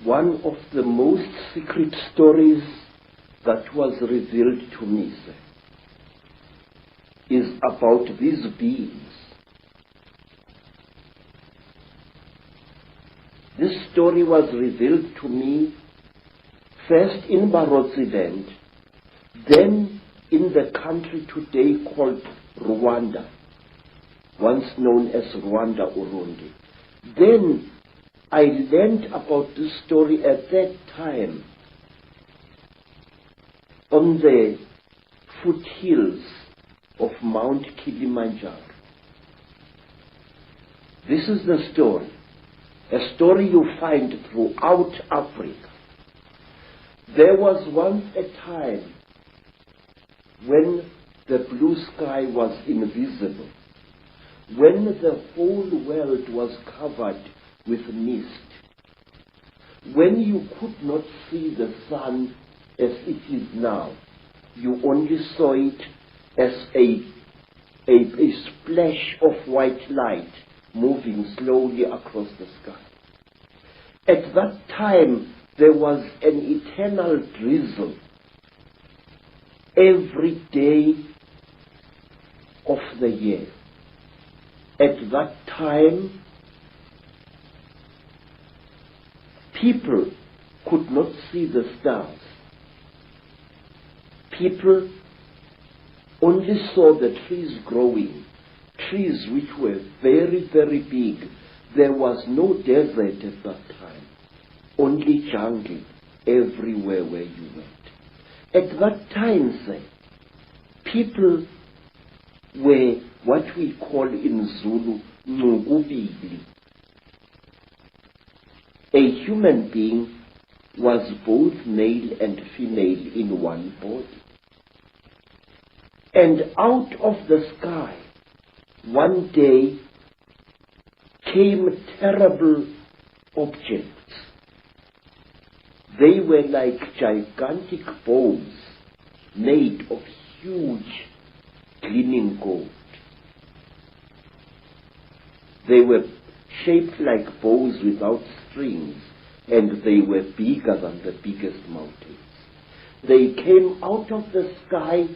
one of the most secret stories that was revealed to me, sir, is about these beings. This story was revealed to me first in Barotseland, then in the country today called Rwanda, once known as Rwanda Urundi. Then I learned about this story at that time on the foothills of Mount Kilimanjaro. This is the story, a story you find throughout Africa. There was once a time when the blue sky was invisible, when the whole world was covered with mist, when you could not see the sun as it is now. You only saw it as a splash of white light moving slowly across the sky. At that time, there was an eternal drizzle every day of the year. At that time, people could not see the stars. People only saw the trees growing, trees which were very, very big. There was no desert at that time, only jungle everywhere where you went. At that time, sir, people were what we call in Zulu, ngubili. A human being was both male and female in one body. And out of the sky, one day, came terrible objects. They were like gigantic bows made of huge gleaming gold. They were shaped like bows without strings, and they were bigger than the biggest mountains. They came out of the sky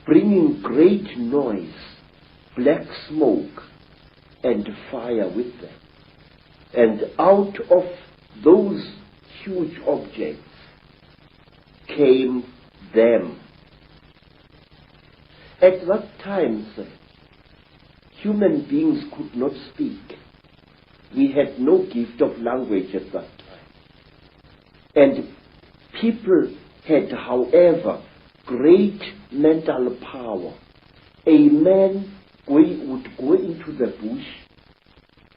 bringing great noise, black smoke, and fire with them. And out of those huge objects came them. At that time, sir, human beings could not speak. We had no gift of language at that time. And people had, however, great mental power. A man would go into the bush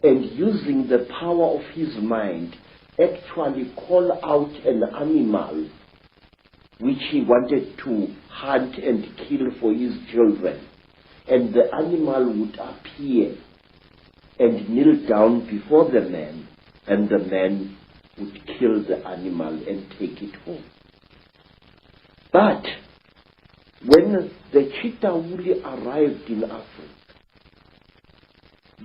and, using the power of his mind, actually call out an animal which he wanted to hunt and kill for his children. And the animal would appear and kneel down before the man, and the man would kill the animal and take it home. But when the Chitawuli arrived in Africa,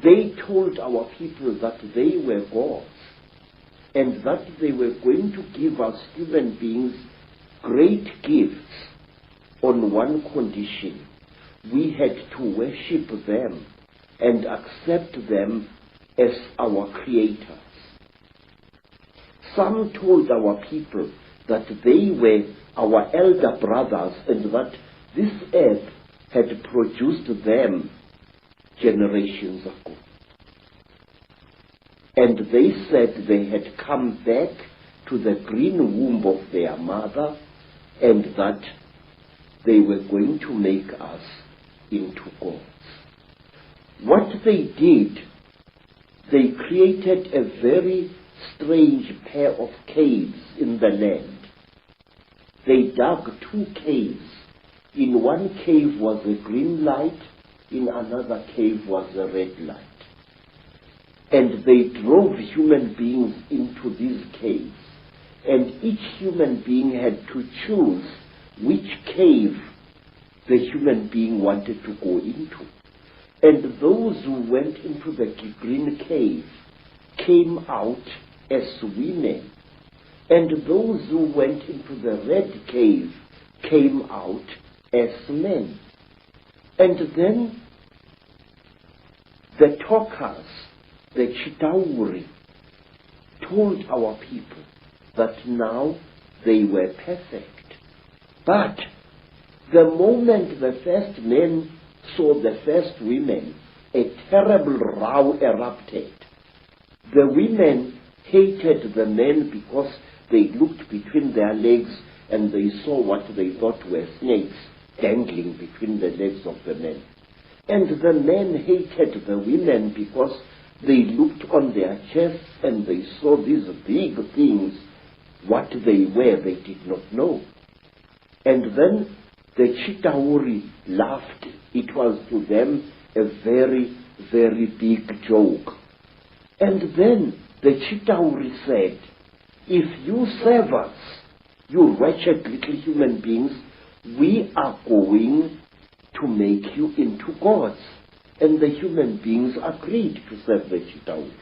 they told our people that they were gods and that they were going to give us human beings great gifts on one condition. We had to worship them and accept them as our creators. Some told our people that they were our elder brothers and that this earth had produced them generations ago. And they said they had come back to the green womb of their mother and that they were going to make us into gods. What they did, they created a very strange pair of caves in the land. They dug 2 caves. In one cave was a green light, in another cave was a red light. And they drove human beings into these caves. And each human being had to choose which cave the human being wanted to go into. And those who went into the green cave came out as women And those who went into the red cave came out as men. And then the talkers, the Chitauri, told our people that now they were perfect. But the moment the first men saw the first women, a terrible row erupted. The women hated the men because they looked between their legs and they saw what they thought were snakes dangling between the legs of the men. And the men hated the women because they looked on their chests and they saw these big things. What they were, they did not know. And then the Chitauri laughed. It was to them a very, very big joke. And then the Chitauri said, if you serve us, you wretched little human beings, we are going to make you into gods. And the human beings agreed to serve the Chitauri.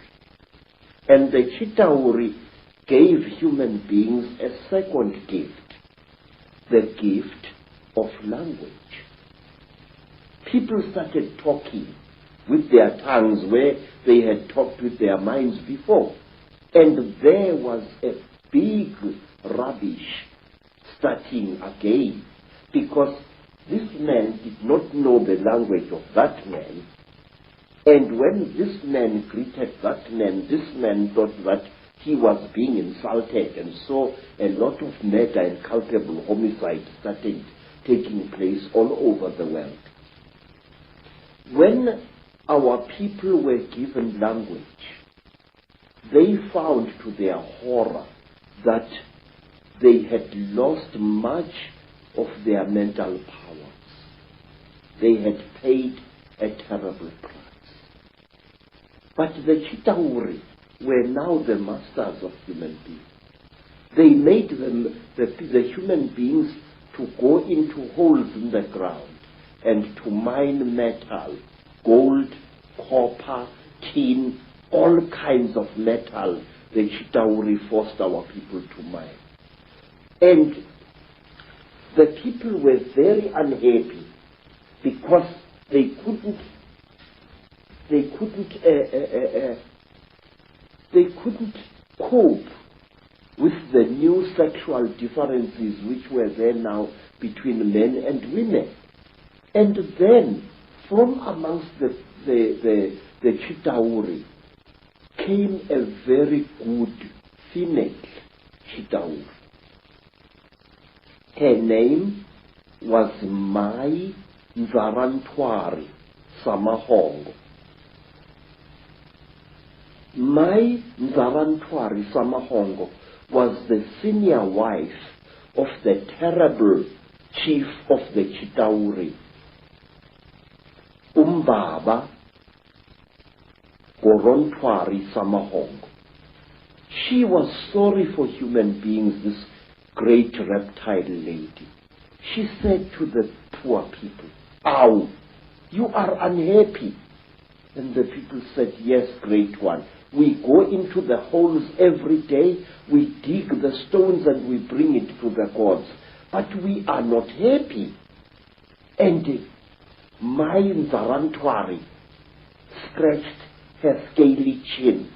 And the Chitauri gave human beings a second gift, the gift of language. People started talking with their tongues where they had talked with their minds before. And there was a big rubbish starting again, because this man did not know the language of that man. And when this man greeted that man, this man thought that he was being insulted, and so a lot of murder and culpable homicide started taking place all over the world. When our people were given language, they found to their horror that they had lost much of their mental powers. They had paid a terrible price. But the Chitauri were now the masters of human beings. They made them, the human beings, to go into holes in the ground and to mine metal, gold, copper, tin, all kinds of metal. The Chitauri forced our people to mine. And the people were very unhappy because they couldn't cope with the new sexual differences which were there now between men and women. And then from amongst the Chitauri came a very good female Chitauri. Her name was Mai Nzarantwari Samahongo. Mai Nzarantwari Samahongo was the senior wife of the terrible chief of the Chitauri, Umbaba Gorontwari Samahongo. She was sorry for human beings, this great reptile lady. She said to the poor people, "Ow, you are unhappy." And the people said, "Yes, great one. We go into the holes every day, we dig the stones and we bring it to the gods, but we are not happy." And Mai Nzarantwari scratched her scaly chin